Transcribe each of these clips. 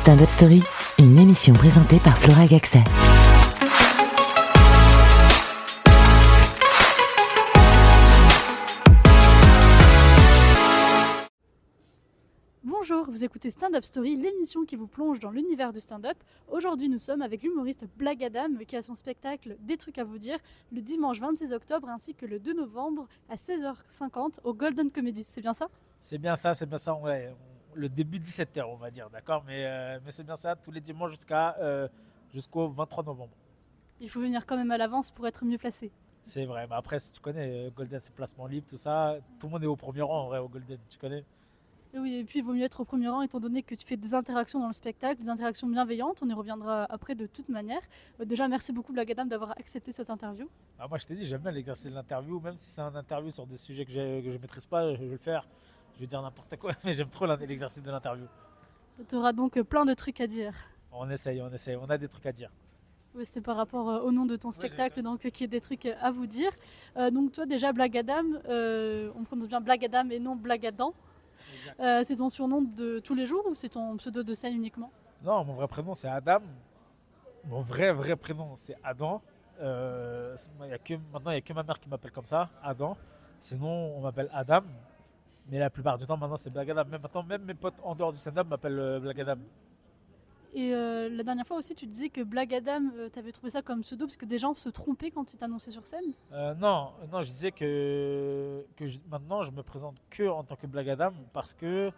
Stand-up Story, une émission présentée par Flora Gaxet. Bonjour, vous écoutez Stand-up Story, l'émission qui vous plonge dans l'univers du stand-up. Aujourd'hui, nous sommes avec l'humoriste Black Adam qui a son spectacle Des trucs à vous dire le dimanche 26 octobre ainsi que le 2 novembre à 16h50 au Golden Comedy. C'est bien ça ? C'est bien ça, ouais. Le début 17h, on va dire, d'accord, mais c'est bien ça, tous les dimanches jusqu'au 23 novembre. Il faut venir quand même à l'avance pour être mieux placé. C'est vrai, mais après, si tu connais, Golden, c'est placement libre, tout ça, tout le monde est au premier rang, en vrai, au Golden, tu connais. Et oui, et puis il vaut mieux être au premier rang étant donné que tu fais des interactions dans le spectacle, des interactions bienveillantes. On y reviendra après de toute manière. Déjà, merci beaucoup Black Adam d'avoir accepté cette interview. Ah, moi, je t'ai dit, j'aime bien l'exercice de l'interview, même si c'est un interview sur des sujets que je maîtrise pas, je vais le faire. Je vais dire n'importe quoi, mais j'aime trop l'exercice de l'interview. Tu auras donc plein de trucs à dire. On essaye, on a des trucs à dire. Oui, c'est par rapport au nom de ton spectacle, donc qui est des trucs à vous dire. Donc toi déjà Black Adam, on prononce bien Black Adam et non Black Adam. C'est ton surnom de tous les jours ou c'est ton pseudo de scène uniquement ? Non, mon vrai prénom c'est Adam. Mon vrai prénom c'est Adam. Maintenant il n'y a que ma mère qui m'appelle comme ça, Adam. Sinon on m'appelle Adam. Mais la plupart du temps maintenant c'est Black Adam. Même maintenant, même mes potes en dehors du stand-up m'appellent Black Adam. Et la dernière fois aussi tu disais que Black Adam, t'avais trouvé ça comme pseudo parce que des gens se trompaient quand ils t'annonçaient sur scène. Non, je disais maintenant je me présente que en tant que Black Adam parce que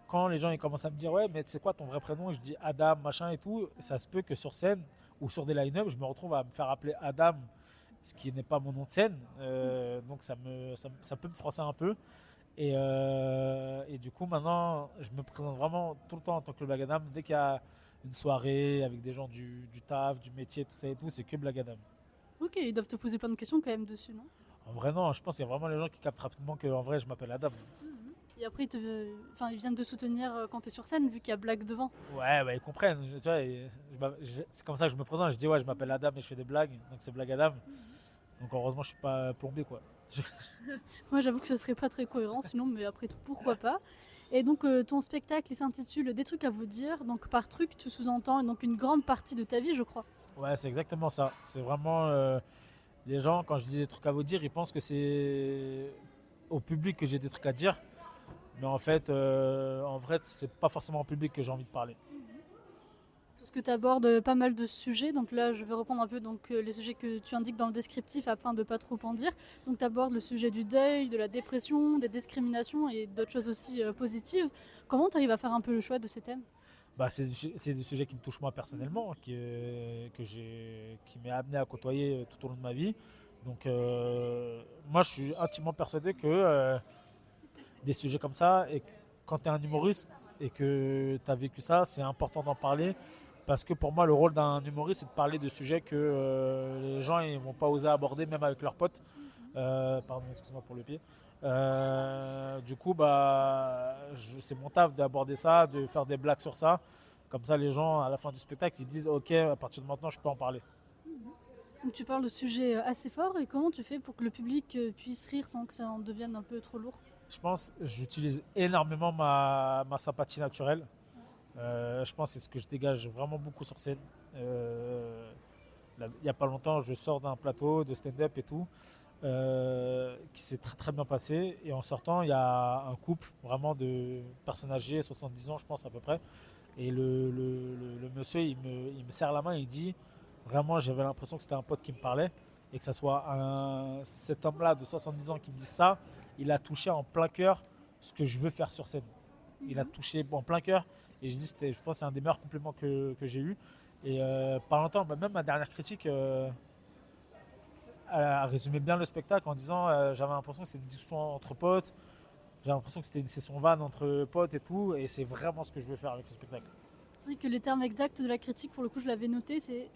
quand les gens ils commencent à me dire ouais mais c'est quoi ton vrai prénom et je dis Adam machin et tout, ça se peut que sur scène ou sur des line-up je me retrouve à me faire appeler Adam, ce qui n'est pas mon nom de scène, donc ça peut me froisser un peu et du coup maintenant je me présente vraiment tout le temps en tant que Black Adam. Dès qu'il y a une soirée avec des gens du taf, du métier, tout ça et tout, c'est que Black Adam. Ok, ils doivent te poser plein de questions quand même dessus, non ? En vrai, non, je pense qu'il y a vraiment les gens qui captent rapidement qu'en vrai, je m'appelle Adam. Et après ils viennent te soutenir quand t'es sur scène vu qu'il y a Black devant. Ouais, bah, ils comprennent. Tu vois, c'est comme ça que je me présente. Je dis, ouais, je m'appelle Adam et je fais des blagues. Donc, c'est Black Adam. Donc, heureusement, je suis pas plombé, quoi. Moi j'avoue que ça serait pas très cohérent sinon, mais après tout pourquoi pas. Et donc ton spectacle il s'intitule Des trucs à vous dire, donc par truc tu sous-entends donc une grande partie de ta vie je crois. Ouais, c'est exactement ça. C'est vraiment. Les gens, quand je dis des trucs à vous dire, ils pensent que c'est au public que j'ai des trucs à dire. Mais en fait, en vrai, c'est pas forcément au public que j'ai envie de parler. Parce que tu abordes pas mal de sujets, donc là je vais reprendre un peu les sujets que tu indiques dans le descriptif afin de pas trop en dire. Donc tu abordes le sujet du deuil, de la dépression, des discriminations et d'autres choses aussi positives. Comment tu arrives à faire un peu le choix de ces thèmes ? Bah, c'est des sujets qui me touchent moi personnellement, qui m'est amené à côtoyer tout au long de ma vie. Donc moi je suis intimement persuadé que des sujets comme ça, et quand tu es un humoriste et que tu as vécu ça, c'est important d'en parler. Parce que pour moi, le rôle d'un humoriste, c'est de parler de sujets que les gens ne vont pas oser aborder, même avec leurs potes. Pardon, excuse-moi pour le pied. Du coup, c'est mon taf d'aborder ça, de faire des blagues sur ça. Comme ça, les gens, à la fin du spectacle, ils disent « Ok, à partir de maintenant, je peux en parler ». Donc tu parles de sujets assez forts et comment tu fais pour que le public puisse rire sans que ça en devienne un peu trop lourd ? Je pense que j'utilise énormément ma sympathie naturelle. Je pense que c'est ce que je dégage vraiment beaucoup sur scène. Il n'y a pas longtemps, je sors d'un plateau de stand-up et tout, qui s'est très très bien passé. Et en sortant, il y a un couple vraiment de personnes âgées, 70 ans je pense à peu près. Et le monsieur, il me serre la main et il dit, vraiment j'avais l'impression que c'était un pote qui me parlait. Et que ce soit cet homme-là de 70 ans qui me dit ça, il a touché en plein cœur ce que je veux faire sur scène. Il a touché en plein cœur. Et je dis, je pense que c'est un des meilleurs compliments que j'ai eu. Et pas longtemps, même ma dernière critique a résumé bien le spectacle en disant j'avais l'impression que c'était une discussion entre potes, j'avais l'impression que c'était une session vanne entre potes et tout. Et c'est vraiment ce que je veux faire avec le spectacle. C'est vrai que les termes exacts de la critique, pour le coup je l'avais noté, c'est,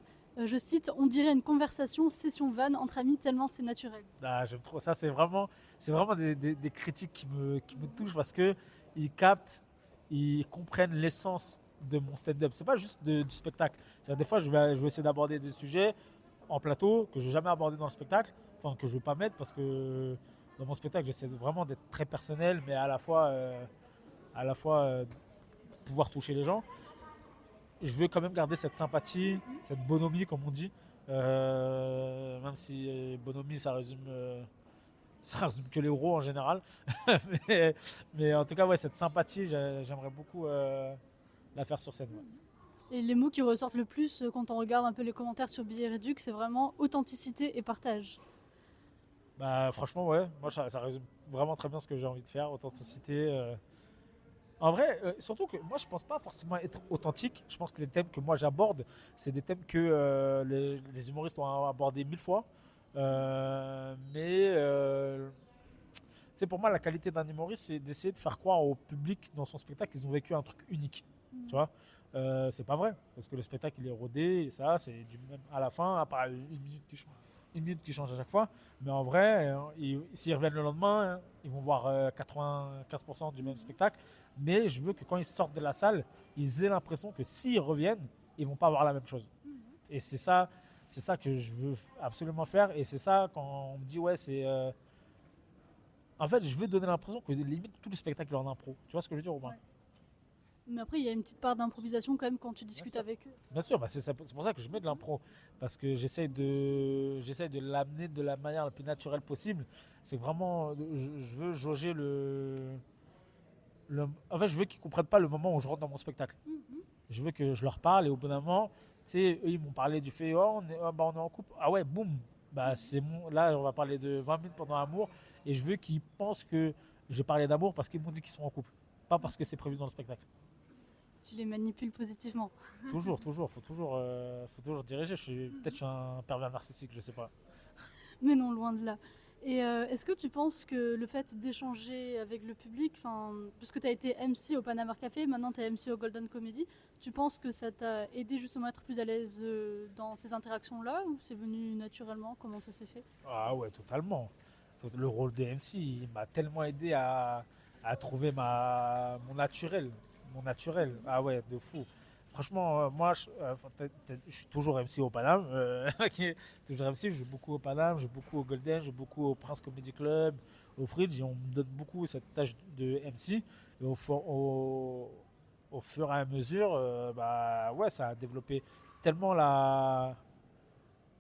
je cite, on dirait une conversation session vanne entre amis tellement c'est naturel. Ah, j'aime trop ça, c'est vraiment des critiques qui me touchent parce qu'ils captent, ils comprennent l'essence de mon stand-up. C'est pas juste du spectacle. C'est-à-dire, des fois, je vais essayer d'aborder des sujets en plateau que je n'ai jamais abordé dans le spectacle, enfin que je ne vais pas mettre parce que dans mon spectacle, j'essaie vraiment d'être très personnel, mais à la fois pouvoir toucher les gens. je veux quand même garder cette sympathie, cette bonhomie, comme on dit. Même si bonhomie, ça résume que les euros en général. mais, mais en tout cas, ouais, cette sympathie, j'aimerais beaucoup la faire sur scène. Ouais. Et les mots qui ressortent le plus quand on regarde un peu les commentaires sur Billets Réduc, c'est vraiment authenticité et partage. Bah, franchement, ouais, moi, ça résume vraiment très bien ce que j'ai envie de faire, authenticité. En vrai, surtout que moi, je pense pas forcément être authentique. Je pense que les thèmes que moi j'aborde, c'est des thèmes que les humoristes ont abordés 1000 fois. Tu sais, pour moi, la qualité d'un humoriste, c'est d'essayer de faire croire au public dans son spectacle qu'ils ont vécu un truc unique. Tu vois. C'est pas vrai, parce que le spectacle il est rodé, et ça, c'est du même à la fin, à part une minute qui change à chaque fois. Mais en vrai, s'ils reviennent le lendemain, hein, ils vont voir 95% du même spectacle. Mais je veux que quand ils sortent de la salle, ils aient l'impression que s'ils reviennent, ils vont pas voir la même chose. Et c'est ça que je veux absolument faire. Et c'est ça quand on me dit ouais, c'est en fait, je veux donner l'impression que limite tout le spectacle est en impro. Tu vois ce que je veux dire, Romain? Ouais. Mais après, il y a une petite part d'improvisation quand même quand tu discutes avec eux. Bien sûr, bah c'est pour ça que je mets de l'impro. Parce que j'essaie de l'amener de la manière la plus naturelle possible. C'est vraiment, je veux jauger en fait, je veux qu'ils ne comprennent pas le moment où je rentre dans mon spectacle. Je veux que je leur parle et au bout d'un moment, tu sais, eux, ils m'ont parlé du fait, oh, on est en couple. Ah ouais, boum. Bah, là, on va parler de 20 minutes pendant l'amour. Et je veux qu'ils pensent que j'ai parlé d'amour parce qu'ils m'ont dit qu'ils sont en couple. Pas parce que c'est prévu dans le spectacle. Tu les manipules positivement. Toujours, toujours. Faut toujours diriger. Peut-être que je suis un pervers narcissique, je sais pas. Mais non, loin de là. Et est-ce que tu penses que le fait d'échanger avec le public, puisque tu as été MC au Panama Café, maintenant tu es MC au Golden Comedy, tu penses que ça t'a aidé justement à être plus à l'aise dans ces interactions-là ou c'est venu naturellement? Comment ça s'est fait? Ah ouais, totalement. Le rôle de MC, il m'a tellement aidé à trouver mon naturel. Mon naturel. Ah ouais, de fou. Franchement, moi, je suis toujours MC au Paname. Ok, toujours MC, je joue beaucoup au Paname, je joue beaucoup au Golden, je joue beaucoup au Prince Comedy Club, au Fridge. Et on me donne beaucoup cette tâche de MC. Et au fur et à mesure, bah ouais, ça a développé tellement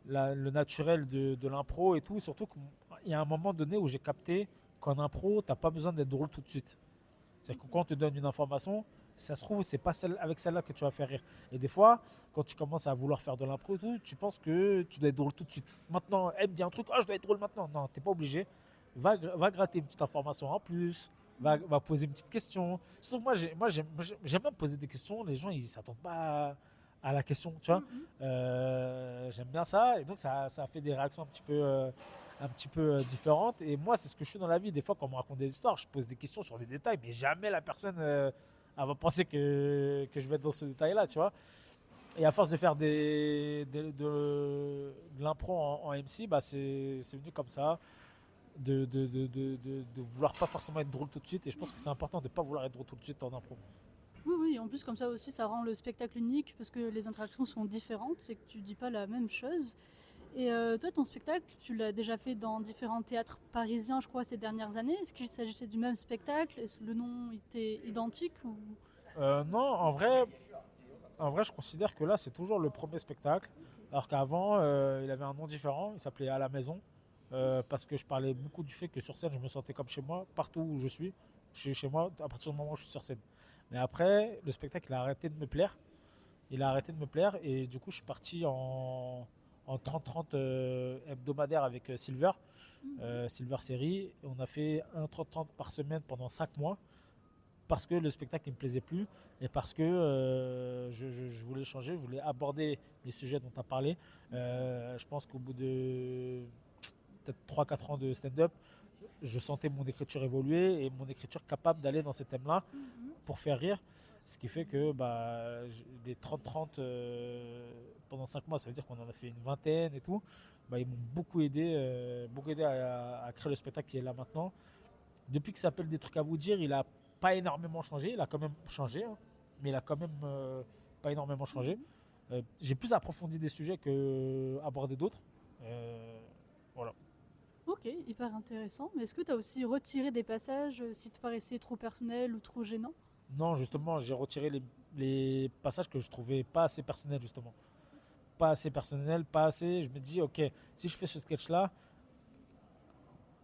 le naturel de l'impro et tout. Surtout qu'il y a un moment donné où j'ai capté qu'en impro, t'as pas besoin d'être drôle tout de suite. C'est-à-dire que quand on te donne une information, ça se trouve, c'est pas avec celle-là que tu vas faire rire. Et des fois, quand tu commences à vouloir faire de l'impro et tout, tu penses que tu dois être drôle tout de suite. Maintenant, elle me dit un truc, ah, je dois être drôle maintenant. Non, t'es pas obligé. Va gratter une petite information en plus. Va poser une petite question. Surtout que j'aime même poser des questions. Les gens, ils s'attendent pas à la question, tu vois. J'aime bien ça. Et donc, ça fait des réactions un petit peu différentes. Et moi, c'est ce que je suis dans la vie. Des fois, quand on me raconte des histoires, je pose des questions sur les détails, mais jamais la personne elle va penser que je vais être dans ce détail-là, tu vois. Et à force de faire de l'impro en MC, bah c'est venu comme ça, de vouloir pas forcément être drôle tout de suite. Et je pense que c'est important de ne pas vouloir être drôle tout de suite en impro. Oui, oui, en plus comme ça aussi ça rend le spectacle unique parce que les interactions sont différentes, c'est que tu dis pas la même chose. Et toi, ton spectacle, tu l'as déjà fait dans différents théâtres parisiens, je crois, ces dernières années. Est-ce qu'il s'agissait du même spectacle? Est-ce que le nom était identique ou... Non, en vrai, je considère que là, c'est toujours le premier spectacle. Alors qu'avant, il avait un nom différent. Il s'appelait À la maison. Parce que je parlais beaucoup du fait que sur scène, je me sentais comme chez moi. Partout où je suis chez moi à partir du moment où je suis sur scène. Mais après, le spectacle, il a arrêté de me plaire. Il a arrêté de me plaire. Et du coup, je suis parti en 30-30 hebdomadaire avec Silver. Silver Série. Et on a fait un 30-30 par semaine pendant 5 mois. Parce que le spectacle ne me plaisait plus et parce que je voulais changer, je voulais aborder les sujets dont tu as parlé. Je pense qu'au bout de peut-être 3-4 ans de stand-up, je sentais mon écriture évoluer et mon écriture capable d'aller dans ces thèmes-là pour faire rire. Ce qui fait que les 30-30 pendant 5 mois, ça veut dire qu'on en a fait une vingtaine et tout. Ils m'ont beaucoup aidé à créer le spectacle qui est là maintenant. Depuis que ça s'appelle Des trucs à vous dire, il a pas énormément changé, il a quand même changé, hein, mais il a quand même pas énormément changé. J'ai plus approfondi des sujets que abordé d'autres. Voilà. Ok, hyper intéressant. Mais est-ce que tu as aussi retiré des passages si te paraissaient trop personnels ou trop gênants? Non, justement, j'ai retiré les passages que je trouvais pas assez personnels, justement. Pas assez personnels, pas assez. Je me dis, ok, si je fais ce sketch-là,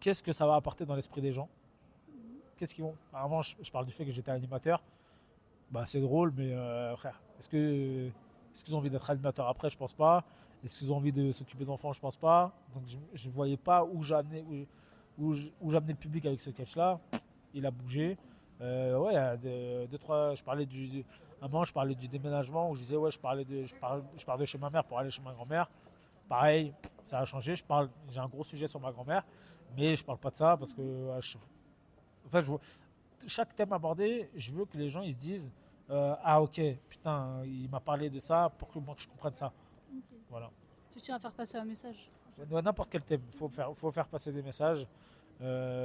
qu'est-ce que ça va apporter dans l'esprit des gens? Qu'est-ce qu'ils vont. Apparemment, je parle du fait que j'étais animateur. Bah, c'est drôle, mais frère, est-ce qu'ils ont envie d'être animateur après? Je pense pas. Est-ce qu'ils ont envie de s'occuper d'enfants? Je pense pas. Donc, je ne voyais pas où j'amenais le public avec ce sketch-là. Il a bougé. Ouais, il y a deux, trois. À un moment, je parlais du déménagement où je disais, ouais, je pars de chez ma mère pour aller chez ma grand-mère. Pareil, ça a changé. J'ai un gros sujet sur ma grand-mère, mais je parle pas de ça parce que en fait, chaque thème abordé, je veux que les gens ils se disent ah ok, putain, il m'a parlé de ça pour que moi que je comprenne ça. Ok. Voilà. Tu tiens à faire passer un message. N'importe quel thème, faut faire passer des messages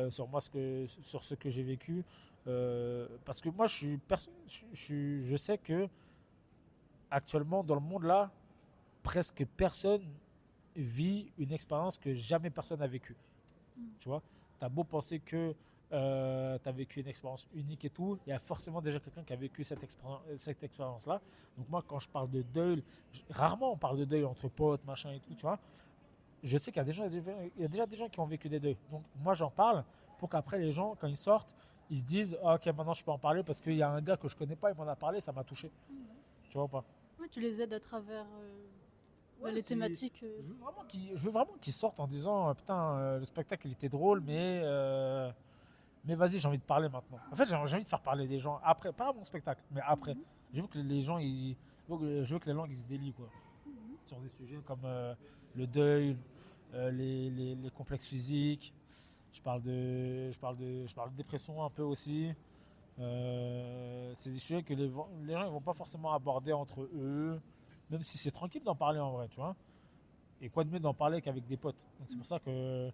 sur moi, sur ce que j'ai vécu. Parce que moi, je sais que actuellement, dans le monde là, presque personne vit une expérience que jamais personne n'a vécue. Tu vois, tu as beau penser que tu as vécu une expérience unique et tout, il y a forcément déjà quelqu'un qui a vécu cette expérience-là. Donc moi, quand je parle de deuil, rarement on parle de deuil entre potes, machin et tout, tu vois. Je sais qu'il y a il y a déjà des gens qui ont vécu des deuils. Donc moi, j'en parle pour qu'après les gens, quand ils sortent, ils se disent ah, ok, maintenant je peux en parler parce qu'il y a un gars que je connais pas, il m'en a parlé, ça m'a touché. Tu vois ou pas? Ouais, tu les aides à travers Ouais, les thématiques. je veux vraiment qu'ils sortent en disant putain, le spectacle il était drôle, mais vas-y, j'ai envie de parler maintenant. En fait, j'ai envie de faire parler des gens après, pas à mon spectacle, mais après. Je veux que les gens, je veux que les langues ils se délient quoi, sur des sujets comme le deuil, les complexes physiques. Je parle de dépression un peu aussi. C'est des sujets que les gens ils vont pas forcément aborder entre eux, même si c'est tranquille d'en parler en vrai, tu vois. Et quoi de mieux d'en parler qu'avec des potes. Donc c'est pour ça que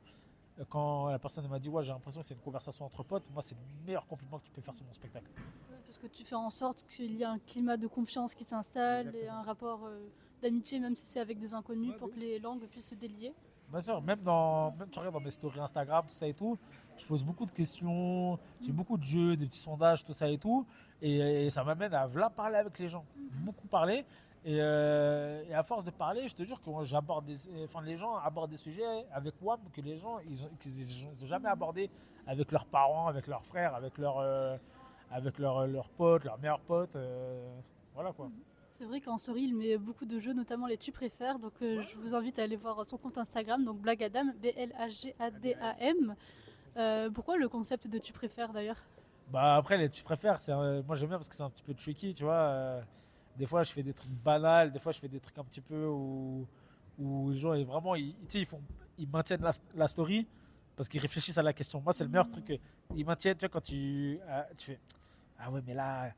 quand la personne m'a dit ouais j'ai l'impression que c'est une conversation entre potes, moi c'est le meilleur compliment que tu peux faire sur mon spectacle. Ouais, parce que tu fais en sorte qu'il y ait un climat de confiance qui s'installe et Exactement. un rapport d'amitié, même si c'est avec des inconnus, Ouais, pour oui. que les langues puissent se délier. Bien sûr, même tu regardes dans mes stories Instagram, tout ça et tout, je pose beaucoup de questions, j'ai beaucoup de jeux, des petits sondages, tout ça et tout, et ça m'amène à v'là parler avec les gens, beaucoup parler, et à force de parler, je te jure que moi, enfin, les gens abordent des sujets avec moi que les gens ils ont jamais abordé avec leurs parents, avec leurs frères, avec leurs potes, leurs meilleurs potes, voilà quoi. C'est vrai qu'en story, il met beaucoup de jeux, notamment les tu préfères. Donc je vous invite à aller voir son compte Instagram, donc Blagadam, Blagadam. Pourquoi le concept de tu préfères d'ailleurs? Bah après, tu préfères, moi j'aime bien parce que c'est un petit peu tricky, tu vois. Des fois, je fais des trucs banals, des fois, je fais des trucs un petit peu où les gens, vraiment, tu sais, ils maintiennent la story parce qu'ils réfléchissent à la question. Moi, c'est le meilleur truc. Ils maintiennent, tu vois, quand tu fais ah ouais, mais là,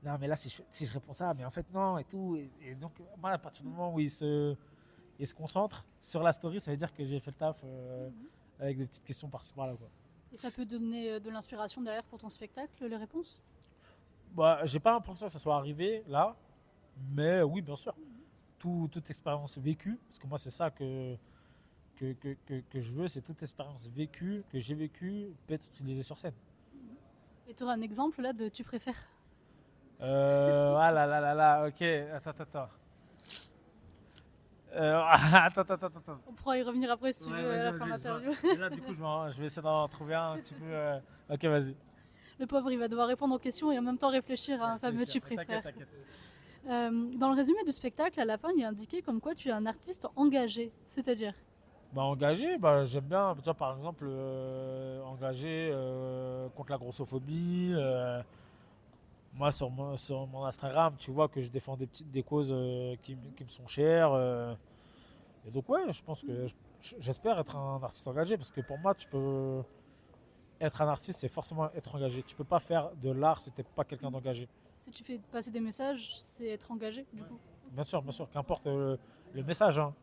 non, mais là, si je réponds ça, mais en fait, non, et tout. Et donc, moi, à partir du moment où ils se concentrent sur la story, ça veut dire que j'ai fait le taf avec des petites questions par-ci par-là, quoi. Et ça peut donner de l'inspiration derrière pour ton spectacle, les réponses? Bah, j'ai pas l'impression que ça soit arrivé là, mais oui, bien sûr. Toute expérience vécue, parce que moi, c'est ça que je veux, c'est toute expérience vécue, que j'ai vécue, peut être utilisée sur scène. Et tu auras un exemple là de tu préfères? Ah là là là là, ok, attends. Attends. On pourra y revenir après si tu Ouais, veux à la vas-y, fin de l'interview. Déjà, du coup, je vais essayer d'en trouver un petit peu. Ok, vas-y. Le pauvre, il va devoir répondre aux questions et en même temps réfléchir à un fameux tu préfères. T'inquiète. Dans le résumé du spectacle, à la fin, il est indiqué comme quoi tu es un artiste engagé. C'est-à-dire? Bah, engagé, bah, j'aime bien, tu vois, par exemple, engagé contre la grossophobie. Moi, sur mon Instagram, tu vois que je défends des causes qui me sont chères. Et donc, ouais, je pense que j'espère être un artiste engagé parce que pour moi, tu peux être un artiste, c'est forcément être engagé. Tu peux pas faire de l'art si t'es pas quelqu'un d'engagé. Si tu fais passer des messages, c'est être engagé du coup. Bien sûr, qu'importe le message. Hein.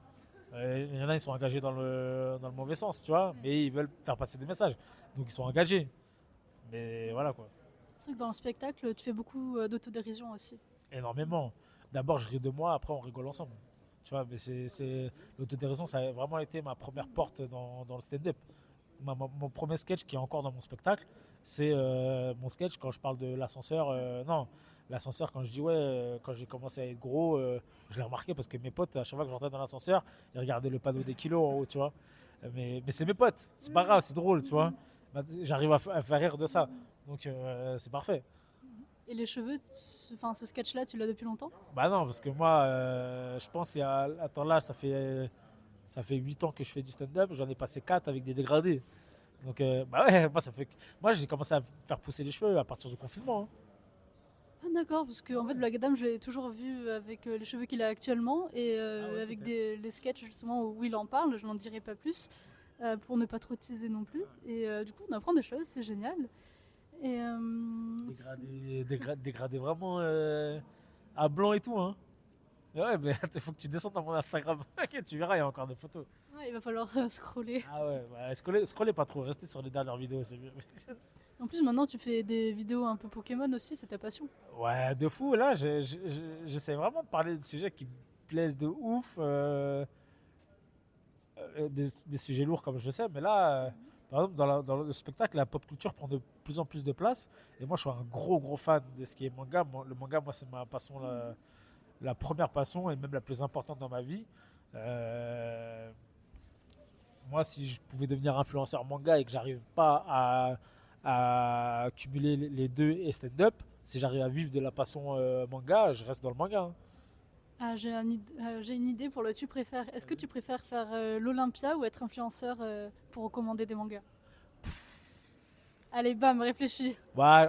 Il y en a, ils sont engagés dans le mauvais sens, tu vois, mais ils veulent faire passer des messages. Donc, ils sont engagés. Mais voilà, quoi. C'est vrai que dans le spectacle, tu fais beaucoup d'autodérision aussi. Énormément. D'abord, je ris de moi, après, on rigole ensemble. Tu vois, mais l'autodérision, ça a vraiment été ma première porte dans le stand-up. Mon premier sketch qui est encore dans mon spectacle, c'est mon sketch quand je parle de l'ascenseur. Non, l'ascenseur, quand je dis ouais, quand j'ai commencé à être gros, je l'ai remarqué parce que mes potes, à chaque fois que j'entrais dans l'ascenseur, ils regardaient le panneau des kilos en haut, tu vois. Mais c'est mes potes, c'est pas grave, c'est drôle, tu vois. Bah, j'arrive à faire rire de ça. Donc c'est parfait. Et les cheveux, enfin ce sketch-là, tu l'as depuis longtemps? Bah non, parce que moi, je pense, attends là, ça fait 8 ans que je fais du stand-up, j'en ai passé 4 avec des dégradés. Donc, bah ouais, moi j'ai commencé à faire pousser les cheveux à partir du confinement, hein. Ah d'accord, parce qu'en fait Black Adam, je l'ai toujours vu avec les cheveux qu'il a actuellement et Ah ouais, avec peut-être. les sketchs justement où il en parle, je n'en dirai pas plus pour ne pas trop teaser non plus. Et du coup, on apprend des choses, c'est génial. Et Dégradé vraiment à blanc et tout, hein. Ouais, mais il faut que tu descendes dans mon Instagram. Ok, tu verras, il y a encore des photos. ouais, il va falloir scroller. Ah ouais, bah, scrollez pas trop, restez sur les dernières vidéos, c'est mieux. En plus, maintenant, tu fais des vidéos un peu Pokémon aussi, c'est ta passion. Ouais, de fou. Là, j'essaie vraiment de parler de sujets qui me plaisent de ouf. Des sujets lourds, comme je sais. Mais là, par exemple, dans le spectacle, la pop culture prend de plus en plus de place. Et moi, je suis un gros, gros fan de ce qui est manga. Le manga, moi, c'est ma passion, la première passion et même la plus importante dans ma vie. Euh, Moi, si je pouvais devenir influenceur manga et que j'arrive pas à cumuler les deux et stand-up, si j'arrive à vivre de la passion manga, je reste dans le manga, hein. Ah, j'ai une idée pour le tu préfères. Est-ce que tu préfères faire l'Olympia ou être influenceur pour recommander des mangas? Allez, bam, réfléchis. Ouais,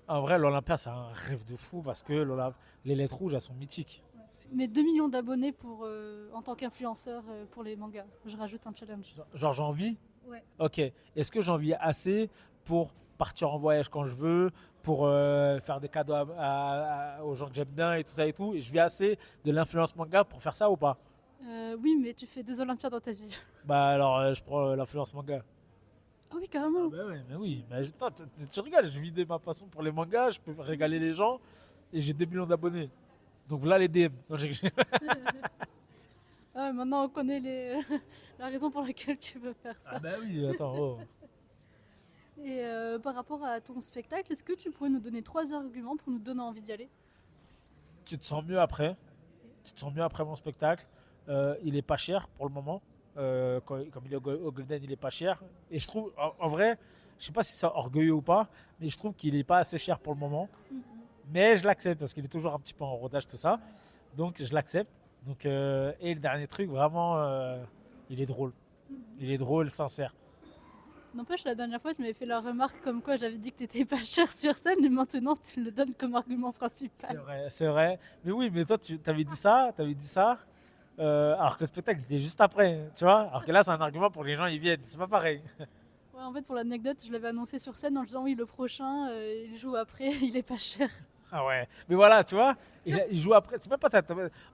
en vrai, l'Olympia, c'est un rêve de fou parce que les lettres rouges, elles sont mythiques. Mais 2 millions d'abonnés pour, en tant qu'influenceur pour les mangas. Je rajoute un challenge. Genre, j'en vis. Ouais. Ok. Est-ce que j'en vis assez pour partir en voyage quand je veux, pour faire des cadeaux aux gens que j'aime bien et tout ça et tout? Et je vis assez de l'influence manga pour faire ça ou pas? Oui, mais tu fais 2 Olympiades dans ta vie. Bah alors, je prends l'influence manga. Ah oui, Ah carrément. bah ouais, mais oui. Mais attends, tu rigoles, je vis de ma passion pour les mangas, je peux régaler les gens et j'ai 2 millions d'abonnés. Donc voilà les DM. Non, Ah, maintenant, on connaît la raison pour laquelle tu veux faire Ah ça. bah oui, attends. Oh. Et par rapport à ton spectacle, est-ce que tu pourrais nous donner 3 arguments pour nous donner envie d'y aller? Tu te sens mieux après. Tu te sens mieux après mon spectacle. Il est pas cher pour le moment. Comme il est au Golden, il est pas cher. Et je trouve, en vrai, je sais pas si c'est orgueilleux ou pas, mais je trouve qu'il est pas assez cher pour le moment. Mais je l'accepte parce qu'il est toujours un petit peu en rodage, tout ça. Donc je l'accepte. Donc, et le dernier truc, vraiment, il est drôle. Il est drôle, sincère. N'empêche, la dernière fois, tu m'avais fait la remarque comme quoi j'avais dit que t'étais pas cher sur scène, et maintenant tu le donnes comme argument C'est principal. vrai, c'est vrai. Mais oui, mais toi, tu t'avais dit ça, alors que le spectacle était juste après, tu vois. Alors que là, c'est un argument pour que les gens ils viennent. C'est pas pareil. Ouais, en fait, pour l'anecdote, je l'avais annoncé sur scène en disant oui, le prochain, il joue après, il est pas cher. Ah ouais. Mais voilà, tu vois, il joue après. C'est même pas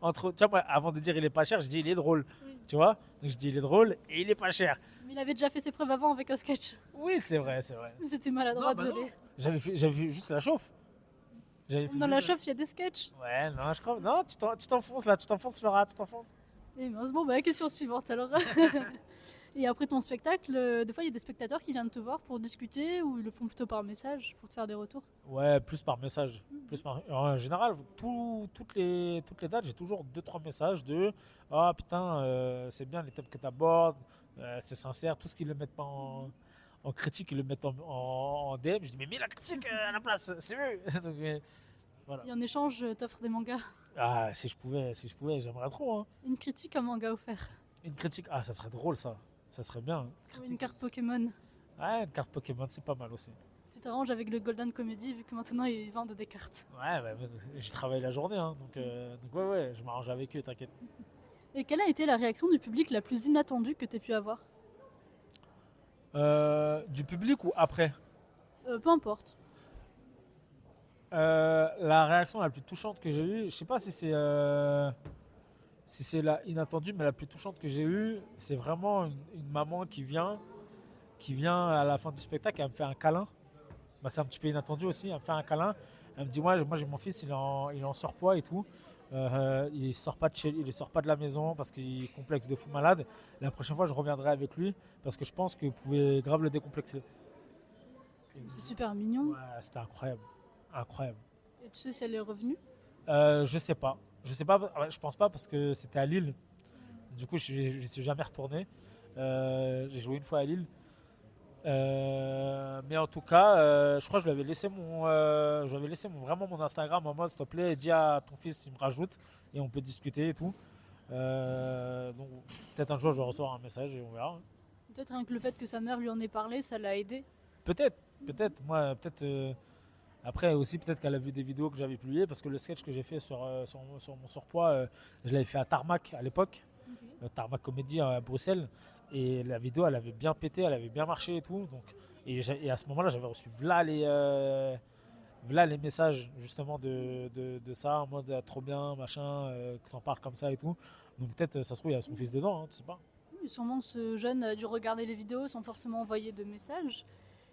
entre. Tu vois, moi, avant de dire il est pas cher, je dis il est drôle. Oui. Tu vois. Donc je dis il est drôle et il est pas cher. Mais il avait déjà fait ses preuves avant avec un sketch. Oui, c'est vrai, c'est vrai. C'était maladroit, Non, bah non. désolé. J'avais fait juste la chauffe. J'avais fait Dans la juste chauffe, il y a des sketchs. Ouais, non, je crois. Non, tu t'enfonces là, tu t'enfonces Laura, tu t'enfonces. Et mince, bon, bah, question suivante alors. Et après ton spectacle, des fois, il y a des spectateurs qui viennent te voir pour discuter ou ils le font plutôt par message pour te faire des retours. Ouais, plus par message. En général, toutes les dates, j'ai toujours deux trois messages de ah putain, c'est bien les thèmes que tu abordes, c'est sincère. Tout ce qu'ils ne le mettent pas en critique, ils le mettent en DM. Je dis, mais mets la critique à la place, c'est mieux. Donc, voilà. Et en échange, t'offres des mangas. Ah, si je pouvais, j'aimerais trop, hein. Une critique, un manga offert. Une critique, ah, ça serait drôle ça. Ça serait bien. Ou une carte Pokémon. Ouais, une carte Pokémon, c'est pas mal aussi. Tu t'arranges avec le Golden Comedy vu que maintenant ils vendent des cartes. Ouais, bah, j'y travaille la journée, hein, donc ouais, je m'arrange avec eux, t'inquiète. Et quelle a été la réaction du public la plus inattendue que tu aies pu avoir? Du public ou après? Peu importe. La réaction la plus touchante que j'ai eue, je sais pas si c'est la inattendue, mais la plus touchante que j'ai eue, c'est vraiment une maman qui vient à la fin du spectacle et elle me fait un câlin. Bah, c'est un petit peu inattendu aussi, elle me fait un câlin. Elle me dit, ouais, moi j'ai mon fils, il est en surpoids et tout. Il sort pas de la maison parce qu'il est complexe de fou malade. La prochaine fois, je reviendrai avec lui parce que je pense que vous pouvez grave le décomplexer. C'est super mignon. Ouais, c'était incroyable. Incroyable. Et tu sais si elle est revenue? Je sais pas. Je sais pas, je pense pas parce que c'était à Lille. Du coup, je suis jamais retourné. J'ai joué une fois à Lille. Mais en tout cas, je crois que je lui avais laissé vraiment mon Instagram en mode s'il te plaît, dis à ton fils, il me rajoute et on peut discuter et tout. Donc peut-être un jour je vais recevoir un message et on verra. Peut-être rien que le fait que sa mère lui en ait parlé, ça l'a aidé. Peut-être, peut-être. Après aussi, peut-être qu'elle a vu des vidéos que j'avais publiées parce que le sketch que j'ai fait sur mon surpoids, je l'avais fait à Tarmac à l'époque, Tarmac Comédie à Bruxelles. Et la vidéo, elle avait bien pété, elle avait bien marché et tout. Donc, et à ce moment-là, j'avais reçu v'là les messages justement de ça, en mode trop bien, machin, que t'en parles comme ça et tout. Donc peut-être, ça se trouve, il y a son fils dedans, hein, tu sais pas. Oui, sûrement ce jeune a dû regarder les vidéos sans forcément envoyer de messages.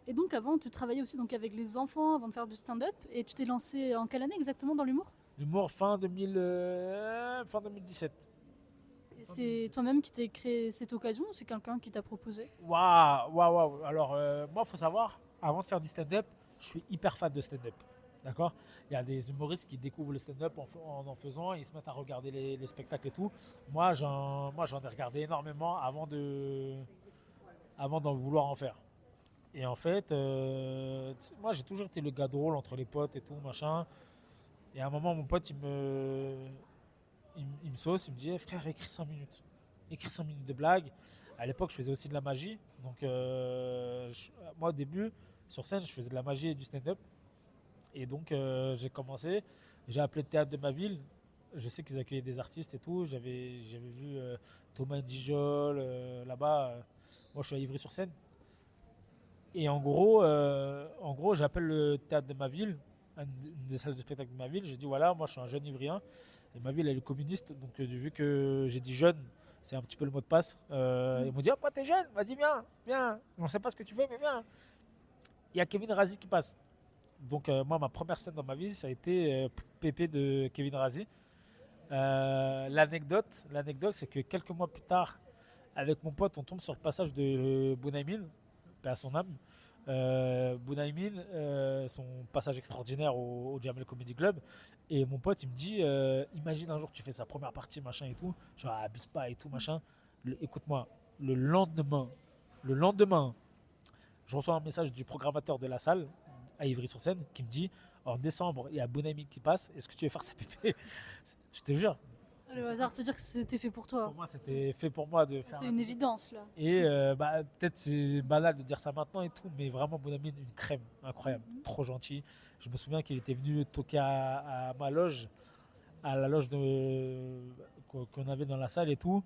Et donc avant, tu travaillais aussi donc avec les enfants avant de faire du stand-up. Et tu t'es lancé en quelle année exactement dans l'humour? L'humour fin 2017. Et c'est toi-même qui t'es créé cette occasion ou c'est quelqu'un qui t'a proposé? Waouh, waouh, waouh. Alors, moi, il faut savoir, avant de faire du stand-up, je suis hyper fan de stand-up. D'accord. Il y a des humoristes qui découvrent le stand-up en faisant, ils se mettent à regarder les spectacles et tout. Moi, j'en ai regardé énormément avant d'en vouloir en faire. Et en fait, moi, j'ai toujours été le gars drôle entre les potes et tout, machin. Et à un moment, mon pote, il me sauce, il me dit: Eh, frère, écris 5 minutes. Écris 5 minutes de blague. À l'époque, je faisais aussi de la magie. Donc, moi, au début, sur scène, je faisais de la magie et du stand-up. Et donc, j'ai commencé. J'ai appelé le théâtre de ma ville. Je sais qu'ils accueillaient des artistes et tout. J'avais vu Thomas Ndijol là-bas. Moi, je suis à Ivry-sur-Seine. Et en gros, j'appelle le théâtre de ma ville, une des salles de spectacle de ma ville. J'ai dit voilà, moi je suis un jeune Ivrien et ma ville elle est communiste. Donc vu que j'ai dit jeune, c'est un petit peu le mot de passe. Ils m'ont dit: oh, quoi, t'es jeune? Vas-y, viens, viens. On sait pas ce que tu fais, mais viens. Il y a Kevin Razi qui passe. Donc moi, ma première scène dans ma vie, ça a été Pépé de Kevin Razi. L'anecdote, c'est que quelques mois plus tard, avec mon pote, on tombe sur le passage de Bounaïmin, paix à son âme. Bounaïmin, son passage extraordinaire au Jamel Comedy Club. Et mon pote, il me dit: imagine un jour tu fais sa première partie, machin et tout. Je dis: abuse pas et tout, machin. Écoute-moi, le lendemain, je reçois un message du programmateur de la salle à Ivry-sur-Seine qui me dit: en décembre, il y a Bounaïmin qui passe. Est-ce que tu veux faire sa pépé? Je te jure. Le hasard, se dire que c'était fait pour toi. Pour moi, c'était fait pour moi de faire. C'est une évidence là. Et peut-être c'est banal de dire ça maintenant et tout, mais vraiment, Bonamine, une crème incroyable, trop gentil. Je me souviens qu'il était venu toquer à ma loge, à la loge qu'on avait dans la salle et tout.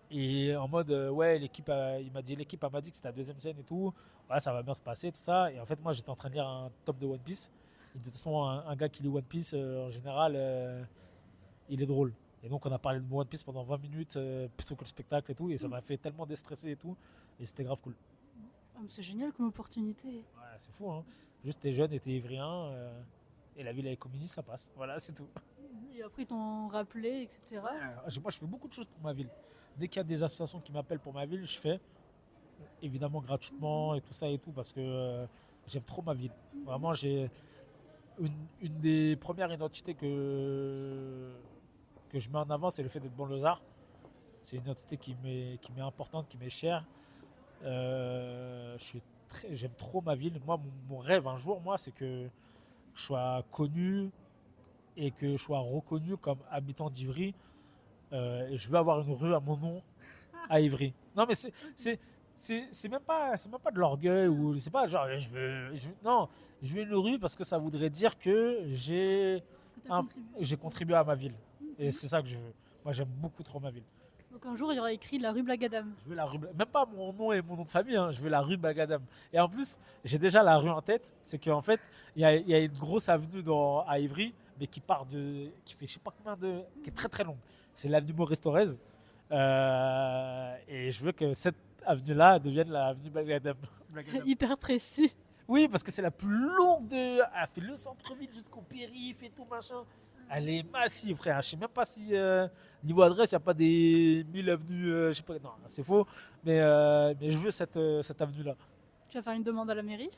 Et en mode, ouais, il m'a dit, l'équipe elle m'a dit que c'était la deuxième scène et tout. Ouais, ça va bien se passer, tout ça. Et en fait, moi, j'étais en train de lire un tome de One Piece. Et de toute façon, un gars qui lit One Piece, en général, il est drôle. Et donc on a parlé de One Piece pendant 20 minutes plutôt que le spectacle et tout. Et ça m'a fait tellement déstresser et tout. Et c'était grave cool. Ah, mais c'est génial comme opportunité. Ouais, c'est fou, hein. Juste t'es jeune et t'es ivrien. Et la ville elle est communiste, ça passe. Voilà, c'est tout. Et après ils t'ont rappelé, etc. Moi je fais beaucoup de choses pour ma ville. Dès qu'il y a des associations qui m'appellent pour ma ville, je fais. Évidemment gratuitement et tout ça et tout. Parce que j'aime trop ma ville. Vraiment, j'ai une des premières identités que je mets en avant, c'est le fait d'être banlieusard. C'est une identité qui m'est importante, qui m'est chère. J'aime trop ma ville. Moi, mon rêve un jour, moi, c'est que je sois connu et que je sois reconnu comme habitant d'Ivry. Et je veux avoir une rue à mon nom à Ivry. Non, mais c'est même pas de l'orgueil ou c'est pas genre non, je veux une rue parce que ça voudrait dire que j'ai contribué à ma ville. Et c'est ça que je veux. Moi, j'aime beaucoup trop ma ville. Donc un jour il y aura écrit la rue Blagadam. Je veux la rue, même pas mon nom et mon nom de famille, hein, je veux la rue Bagadam. Et en plus, j'ai déjà la rue en tête. C'est qu'en fait, il y a une grosse avenue à Ivry, mais qui fait je sais pas combien qui est très très longue. C'est l'avenue Maurice Thorez. Et je veux que cette avenue-là devienne l'avenue Bagadam. C'est hyper précis. Oui, parce que c'est la plus longue Elle fait le centre-ville jusqu'au périph' et tout machin. Elle est massive, frère. Je sais même pas si, niveau adresse, il n'y a pas des 1000 avenues. Je sais pas. Non, c'est faux. Mais je veux cette avenue-là. Tu vas faire une demande à la mairie?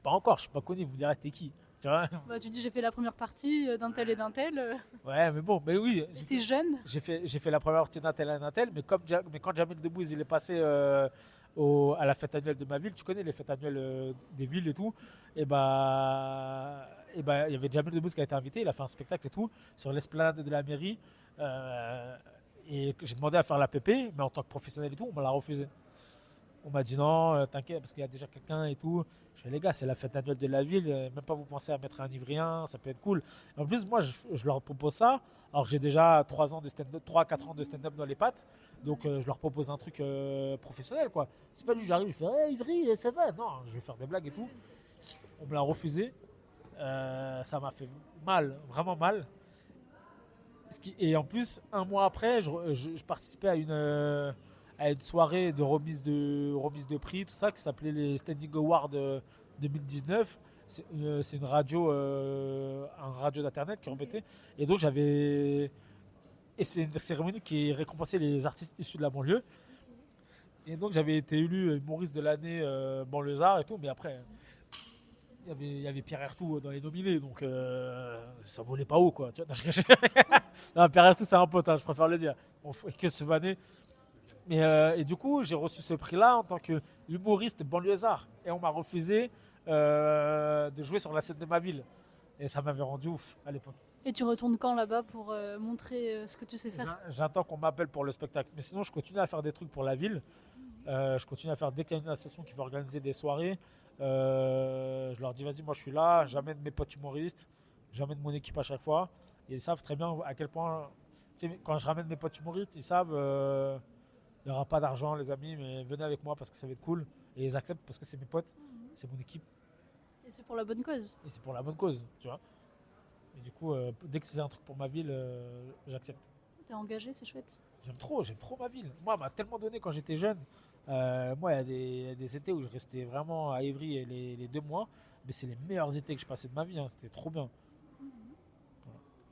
Pas encore, je suis pas connu, vous me direz, t'es qui? Tu vois. Bah, tu dis j'ai fait la première partie d'un tel et d'un tel. Ouais, mais bon, mais oui, T'es jeune. j'ai fait la première partie d'un tel et d'un tel, mais, mais quand Jamel Debbouze il est passé à la fête annuelle de ma ville, tu connais les fêtes annuelles des villes et tout, et bah, il y avait Jamel Debbouze qui a été invité, il a fait un spectacle et tout, sur l'esplanade de la mairie, euh, et j'ai demandé à faire la PP, mais en tant que professionnel et tout, on me l'a refusé. On m'a dit non, t'inquiète, parce qu'il y a déjà quelqu'un et tout. Je fais les gars, c'est la fête annuelle de la ville, même pas vous pensez à mettre un ivrien, ça peut être cool. Et en plus, moi, je leur propose ça, alors que j'ai déjà 3 ans de stand-up, 3-4 ans de stand-up dans les pattes, donc je leur propose un truc professionnel, quoi. C'est pas juste j'arrive, je fais hey, Ivry, ça va. Non, je vais faire des blagues et tout. On me l'a refusé. Ça m'a fait mal, vraiment mal. Et en plus, un mois après, je participais à une soirée de remise de prix, tout ça, qui s'appelait les Standing Awards 2019. C'est une radio, un radio d'internet qui remettait. Et donc et c'est une cérémonie qui récompensait les artistes issus de la banlieue. Et donc j'avais été élu humoriste de l'année banlieusard et tout, mais après il y avait Pierre Hertou dans les nominés, donc ça volait pas haut, quoi. Tu vois, non, Pierre Hertou c'est un pote, hein, je préfère le dire. On fait que se vanner. Mais, et du coup, j'ai reçu ce prix-là en tant que humoriste banlieusard. Et on m'a refusé de jouer sur la scène de ma ville. Et ça m'avait rendu ouf à l'époque. Et tu retournes quand là-bas pour montrer ce que tu sais faire? J'attends qu'on m'appelle pour le spectacle. Mais sinon, je continue à faire des trucs pour la ville. Je continue à faire dès qu'il y a une association qui veut organiser des soirées. Je leur dis, vas-y, moi je suis là. J'amène mes potes humoristes. J'amène mon équipe à chaque fois. Et ils savent très bien à quel point. Tu sais, quand je ramène mes potes humoristes, ils savent. Il n'y aura pas d'argent, les amis, mais venez avec moi parce que ça va être cool. Et ils acceptent parce que c'est mes potes, c'est mon équipe. Et c'est pour la bonne cause. Et c'est pour la bonne cause, tu vois. Et du coup, dès que c'est un truc pour ma ville, j'accepte. T'es engagé, c'est chouette. J'aime trop ma ville. Moi, elle m'a tellement donné quand j'étais jeune. Moi, il y a des étés où je restais vraiment à Évry les 2 mois. Mais c'est les meilleurs étés que je passais de ma vie. Hein. C'était trop bien.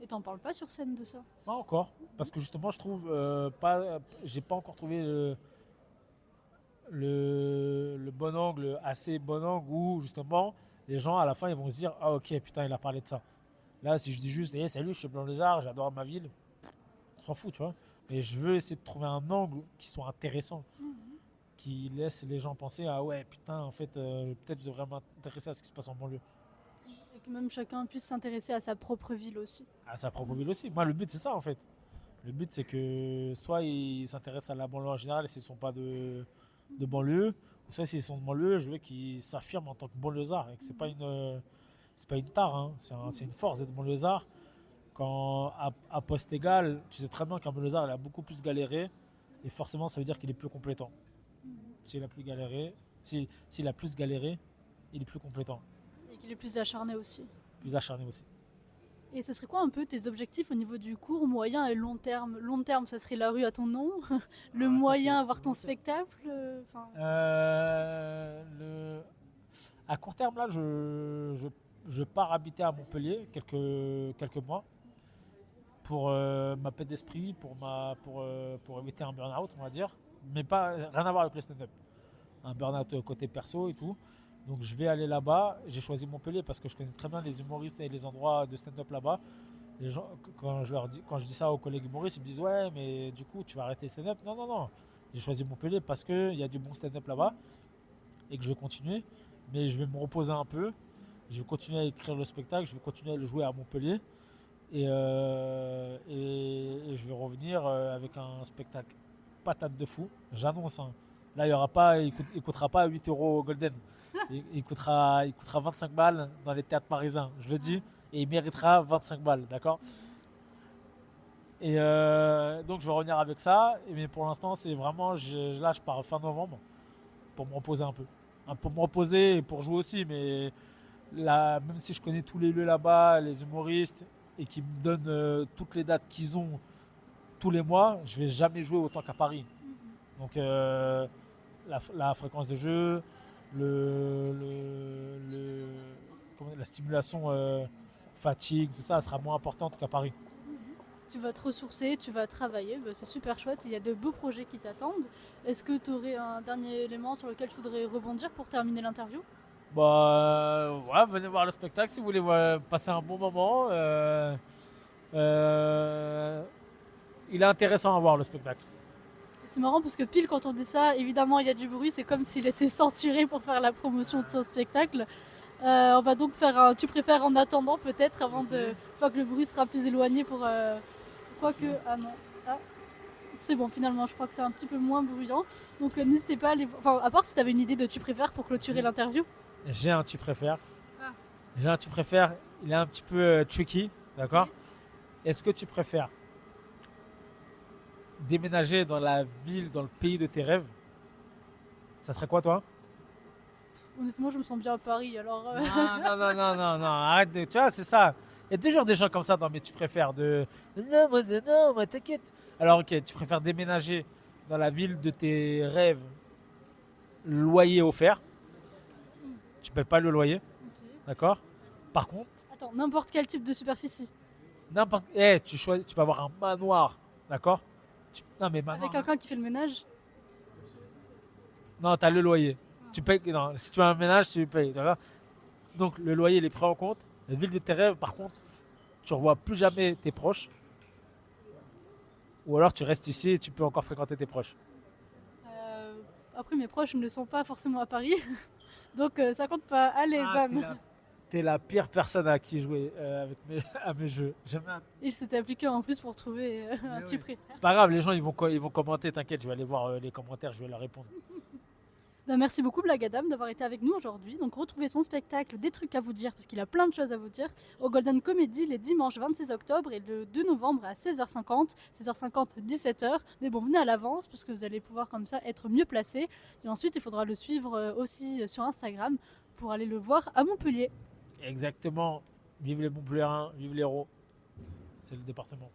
Et t'en parles pas sur scène de ça? Pas encore. Parce que justement, je trouve j'ai pas encore trouvé le bon angle, assez bon angle où justement les gens à la fin ils vont se dire ah ok putain il a parlé de ça. Là si je dis juste hey, salut je suis Blanc Lézard, j'adore ma ville, on s'en fout tu vois. Mais je veux essayer de trouver un angle qui soit intéressant, qui laisse les gens penser ah ouais putain en fait peut-être je devrais m'intéresser à ce qui se passe en banlieue. Et que même chacun puisse s'intéresser à sa propre ville aussi. À sa propre ville aussi. Moi le but c'est ça en fait. Le but c'est que soit ils s'intéressent à la banlieue en général et s'ils ne sont pas de banlieue, ou soit s'ils sont de banlieue, je veux qu'ils s'affirment en tant que banlieusards et que c'est pas une tare, hein. C'est une force d'être banlieusard. Quand à poste égal, tu sais très bien qu'un banlieusard il a beaucoup plus galéré et forcément ça veut dire qu'il est plus compétent. S'il a plus galéré, s'il a plus galéré, il est plus compétent, Et qu'il est plus acharné aussi. plus acharné aussi. Et ce serait quoi un peu tes objectifs au niveau du court, moyen et long terme? Long terme, ça serait la rue à ton nom. Le moyen, avoir ton spectacle. À court terme, là, je pars habiter à Montpellier quelques mois pour ma paix d'esprit, pour éviter un burn-out, on va dire. Mais pas rien à voir avec le stand-up. Un burn-out côté perso et tout. Donc je vais aller là-bas. J'ai choisi Montpellier parce que je connais très bien les humoristes et les endroits de stand-up là-bas. Les gens, quand je dis ça aux collègues humoristes, ils me disent ouais, mais du coup tu vas arrêter le stand-up. Non, non, non. J'ai choisi Montpellier parce qu'il y a du bon stand-up là-bas et que je vais continuer. Mais je vais me reposer un peu. Je vais continuer à écrire le spectacle. Je vais continuer à le jouer à Montpellier. Et je vais revenir avec un spectacle patate de fou. J'annonce. Hein. Là, il coûtera pas 8 euros Golden. Il coûtera 25 balles dans les théâtres parisiens, je le dis, et il méritera 25 balles, d'accord? Et donc je vais revenir avec ça, mais pour l'instant c'est vraiment, là je pars fin novembre pour me reposer un peu. Hein, pour me reposer et pour jouer aussi, mais là, même si je connais tous les lieux là-bas, les humoristes, et qu'ils me donnent toutes les dates qu'ils ont tous les mois, je vais jamais jouer autant qu'à Paris. Donc la fréquence de jeu, la stimulation fatigue, tout ça sera moins importante qu'à Paris. Tu vas te ressourcer, tu vas travailler, c'est super chouette, il y a de beaux projets qui t'attendent. Est-ce que tu aurais un dernier élément sur lequel je voudrais rebondir pour terminer l'interview? Ouais, venez voir le spectacle si vous voulez passer un bon moment. Euh, il est intéressant à voir le spectacle. C'est marrant parce que pile quand on dit ça, évidemment il y a du bruit, c'est comme s'il était censuré pour faire la promotion de son spectacle. On va donc faire un tu préfères en attendant peut-être avant de. Une fois que le bruit sera plus éloigné pour. Quoique. Ah non. Ah. C'est bon finalement, je crois que c'est un petit peu moins bruyant. Donc n'hésitez pas à aller. Enfin, à part si tu avais une idée de tu préfères pour clôturer l'interview. J'ai un tu préfères. Ah. J'ai un tu préfères. Il est un petit peu tricky, d'accord? Est-ce que tu préfères déménager dans la ville, dans le pays de tes rêves? Ça serait quoi, toi? Honnêtement, je me sens bien à Paris alors. Non, arrête de. Tu vois, c'est ça. Il y a toujours des gens comme ça dans mes tu préfères. Non, moi, t'inquiète. Alors, ok, tu préfères déménager dans la ville de tes rêves, loyer offert. Tu payes pas le loyer, Ok. d'accord? Par contre, Attends, n'importe quel type de superficie. tu peux avoir un manoir, d'accord? Non, mais manoir. Avec quelqu'un qui fait le ménage. Non, t'as le loyer. Tu payes. Non, si tu as un ménage, tu payes. D'accord. Donc, le loyer, il est pris en compte. La ville de tes rêves, par contre, tu revois plus jamais tes proches. Ou alors, tu restes ici et tu peux encore fréquenter tes proches. Après, mes proches ne sont pas forcément à Paris. Donc ça compte pas. Allez, bam. T'es la pire personne à qui jouer à mes jeux. Il s'était appliqué en plus pour trouver un oui. tu préfères. C'est pas grave, les gens ils vont commenter, t'inquiète, je vais aller voir les commentaires, je vais leur répondre. Merci beaucoup Blague Adam d'avoir été avec nous aujourd'hui. Donc retrouvez son spectacle Des trucs à vous dire, parce qu'il a plein de choses à vous dire, au Golden Comedy les dimanches 26 octobre et le 2 novembre à 16h50, 16h50, 17h. Mais bon, venez à l'avance, parce que vous allez pouvoir comme ça être mieux placé. Et ensuite, il faudra le suivre aussi sur Instagram pour aller le voir à Montpellier. Exactement. Vive les Montpelliérains, vive l'Hérault. C'est le département.